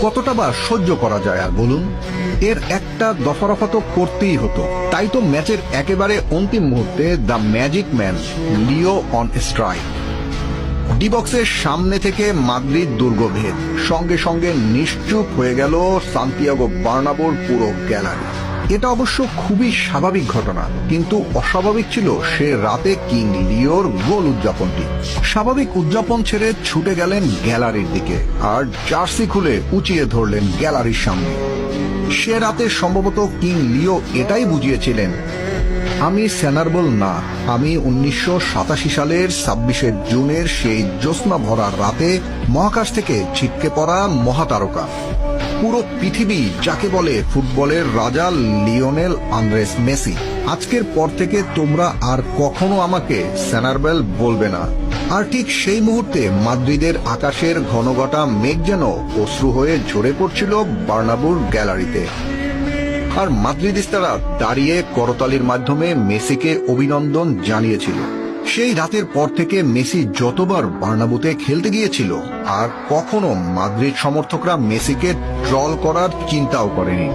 কতটা বা সহ্য করা যায় আর বলুন। এর একটা দফারফা তো করতেই হতো। তাই তো ম্যাচের একেবারে অন্তিম মুহূর্তে the magic man Leo on strike. D বক্সের সামনে থেকে মাদ্রিদ দুর্গভেদ, সঙ্গে সঙ্গে নিশ্চুপ হয়ে গেল সান্তিয়াগো বার্নাবোর পুরো গ্যালারি। এটা অবশ্য খুবই স্বাভাবিক ঘটনা, কিন্তু অস্বাভাবিক ছিল সে রাতে কিং লিওর গোল উদযাপনটি। স্বাভাবিক উদযাপন ছেড়ে ছুটে গেলেন গ্যালারির দিকে আর জার্সি খুলে উঁচিয়ে ধরলেন গ্যালারির সামনে। সে রাতে সম্ভবত কিং লিও এটাই বুঝিয়েছিলেন, আমি সেনারবল না, আমি 1987 সালের 26 জুনের সেই জ্যোৎস্না ভরা রাতে মহাকাশ থেকে ছিটকে পড়া মহাতারকা। পুরো পৃথিবী যাকে বলে ফুটবলের রাজা লিওনেল আন্দ্রেস মেসি। আজকের পর থেকে তোমরা আর কখনো আমাকে সেনারবেল বলবে না। আর ঠিক সেই মুহূর্তে মাদ্রিদের আকাশের ঘনঘটা মেঘ যেন অশ্রু হয়ে ঝরে পড়ছিল বার্নাবুর গ্যালারিতে। আর মাদ্রিদিস্তারা দাঁড়িয়ে করতালির মাধ্যমে মেসিকে অভিনন্দন জানিয়েছিল। সেই রাতের পর থেকে মেসি যতবার বার্নাবুতে খেলতে গিয়েছিল আর কখনো মাদ্রিদ সমর্থকরা মেসিকে ট্রল করার চিন্তাও করেনি।